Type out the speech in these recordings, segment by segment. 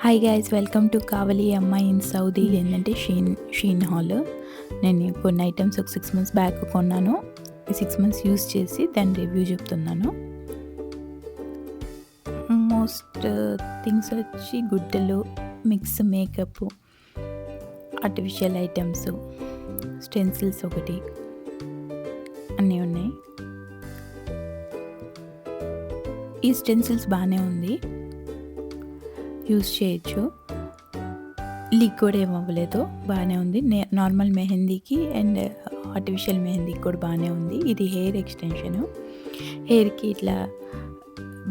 Hi guys, welcome to కావలి అమ్మాయి in Saudi. ఏంటంటే Shein hall. నేను కొన్ని ఐటమ్స్ ఒక 6 months బ్యాక్ కొన్నాను. ఈ 6 months యూస్ చేసి దాని రివ్యూ చెప్తున్నాను. మోస్ట్ థింగ్స్ వచ్చి గుడ్డలు, mix makeup, artificial items, stencils ఒకటి అన్నీ ఉన్నాయి. ఈ స్టెన్సిల్స్ బాగానే ఉంది, యూస్ చేయొచ్చు. లీక్ కూడా ఏమవ్వలేదు, బాగానే ఉంది. నార్మల్ మెహందీకి అండ్ ఆర్టిఫిషియల్ మెహందీకి కూడా బాగానే ఉంది. ఇది హెయిర్ ఎక్స్టెన్షను. హెయిర్కి ఇట్లా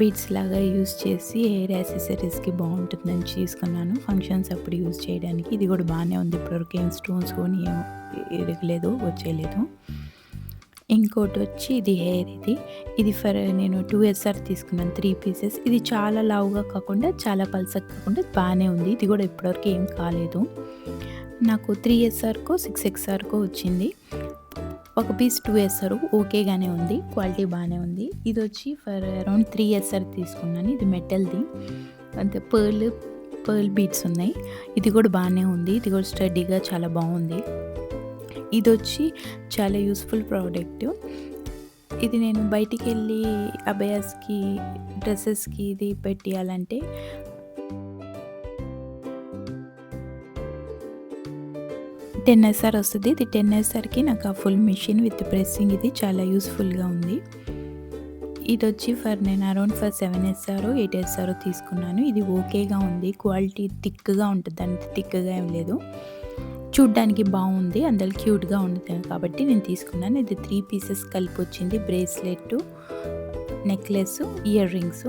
బీడ్స్ లాగా యూస్ చేసి హెయిర్ యాక్సెసరీస్కి బాగుంటుందని తీసుకున్నాను, ఫంక్షన్స్ అప్పుడు యూస్ చేయడానికి. ఇది కూడా బాగానే ఉంది. ఇప్పటివరకు ఏం స్టోన్స్ కొని ఏం ఎరగలేదు, వచ్చేయలేదు. ఇంకోటి వచ్చి ఇది హెయిర్. ఇది నేను 2SR తీసుకున్నాను, 3 pieces. ఇది చాలా లావుగా కాకుండా చాలా పల్సగా కాకుండా బాగానే ఉంది. ఇది కూడా ఇప్పటివరకు ఏం కాలేదు. నాకు 3SRకో 6XRకో వచ్చింది. ఒక పీస్ 2SR ఓకేగానే ఉంది, క్వాలిటీ బాగానే ఉంది. ఇది వచ్చి అరౌండ్ 3SR తీసుకున్నాను. ఇది మెటల్ది, అంతే. పర్ల్ బీడ్స్ ఉన్నాయి. ఇది కూడా బాగానే ఉంది. ఇది కూడా స్టడీగా చాలా బాగుంది. ఇది వచ్చి చాలా యూస్ఫుల్ ప్రోడక్ట్. ఇది నేను బయటికి వెళ్ళి అబయాస్కి, డ్రెస్సెస్కి ఇది పెట్టాలంటే $10SR వస్తుంది. ఇది 10SRకి నాకు ఆ ఫుల్ మిషన్ విత్ ప్రెస్సింగ్ ఇది చాలా యూస్ఫుల్గా ఉంది. ఇది వచ్చి నేను అరౌండ్ 7SR 8SR తీసుకున్నాను. ఇది ఓకేగా ఉంది, క్వాలిటీ థిక్గా ఉంటుంది, అంత థిక్గా ఏం లేదు. చూడ్డానికి బాగుంది, అందులో క్యూట్గా ఉంటుంది కాబట్టి నేను తీసుకున్నాను. ఇది 3 pieces కలిపి వచ్చింది. Bracelet, necklace, ear rings.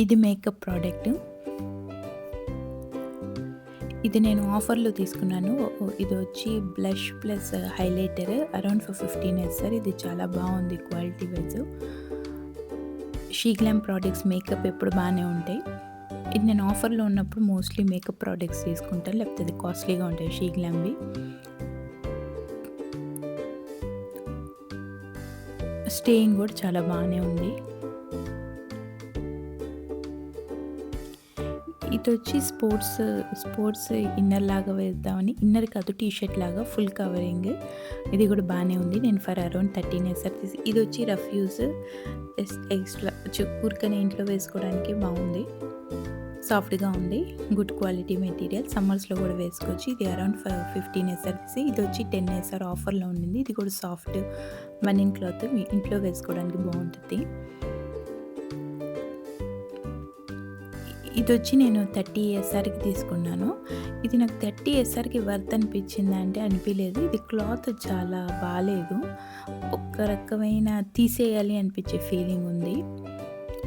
ఇది మేకప్ ప్రోడక్ట్. ఇది నేను ఆఫర్లో తీసుకున్నాను. ఇది వచ్చి blush plus highlighter around 15SR. ఇది చాలా బాగుంది క్వాలిటీ వైజ్. షీగ్లామ్ ప్రోడక్ట్స్ మేకప్ ఎప్పుడు బాగానే ఉంటాయి. ఇది నేను ఆఫర్లో ఉన్నప్పుడు మోస్ట్లీ మేకప్ ప్రోడక్ట్స్ తీసుకుంటాను, లేకపోతే అది కాస్ట్లీగా ఉంటాయి షీగ్లామ్వి. స్టేయింగ్ కూడా చాలా బాగానే ఉంది. ఇది వచ్చి స్పోర్ట్స్ ఇన్నర్ లాగా వేద్దామని, ఇన్నర్ కాదు టీషర్ట్ లాగా ఫుల్ కవరింగ్. ఇది కూడా బాగానే ఉంది. నేను అరౌండ్ 13SR తీసి. ఇది వచ్చి రఫ్ యూజ్, ఎక్స్ట్రా ఊరికనే ఇంట్లో వేసుకోవడానికి బాగుంది, సాఫ్ట్గా ఉంది, గుడ్ క్వాలిటీ మెటీరియల్. సమ్మర్స్లో కూడా వేసుకోవచ్చు. ఇది అరౌండ్ 15SR తీసి. ఇది వచ్చి 10SR ఆఫర్లో ఉండింది. ఇది కూడా సాఫ్ట్ మనిన్ క్లాత్, మీ ఇంట్లో వేసుకోవడానికి బాగుంటుంది. ఇది వచ్చి నేను 30SRకి తీసుకున్నాను. ఇది నాకు 30SRకి వర్త్ అనిపించింది అంటే అనిపించలేదు. ఇది క్లాత్ చాలా బాగాలేదు, ఒక రకమైన తీసేయాలి అనిపించే ఫీలింగ్ ఉంది.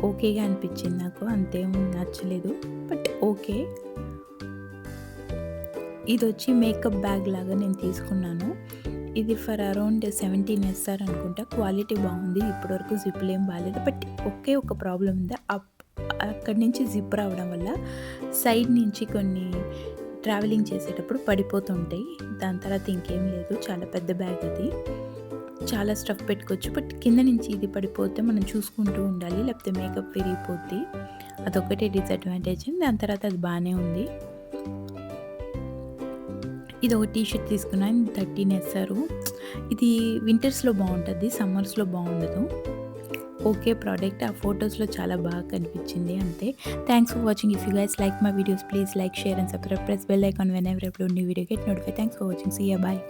ఓకేగా అనిపించింది నాకు, అంతేం నచ్చలేదు, బట్ ఓకే. ఇది వచ్చి మేకప్ బ్యాగ్ లాగా నేను తీసుకున్నాను. ఇది అరౌండ్ 17SR అనుకుంటా. క్వాలిటీ బాగుంది. ఇప్పటివరకు జిప్పులు ఏం బాగాలేదు, బట్ ఒకే ఒక ప్రాబ్లం ఉంది. అక్కడి నుంచి జిప్ రావడం వల్ల సైడ్ నుంచి కొన్ని ట్రావెలింగ్ చేసేటప్పుడు పడిపోతుంటాయి. దాని తర్వాత ఇంకేం లేదు. చాలా పెద్ద బ్యాగ్, అది చాలా స్టఫ్ పెట్టుకోవచ్చు. బట్ కింద నుంచి ఇది పడిపోతే మనం చూసుకుంటూ ఉండాలి, లేకపోతే మేకప్ విరిగిపోద్ది. అదొకటే డిసడ్వాంటేజ్. దాని తర్వాత అది బాగానే ఉంది. ఇది ఒక టీషర్ట్ తీసుకున్నాను, 13SR. ఇది వింటర్స్లో బాగుంటుంది, సమ్మర్స్లో బాగుండదు. Okay product. ఆ ఫొటోస్లో చాలా బాగా కనిపించింది, అంతే. Thanks for watching. If you guys like my videos, please like, share and subscribe. Press bell icon whenever I upload new video, get notified. Thanks for watching. See ya, bye.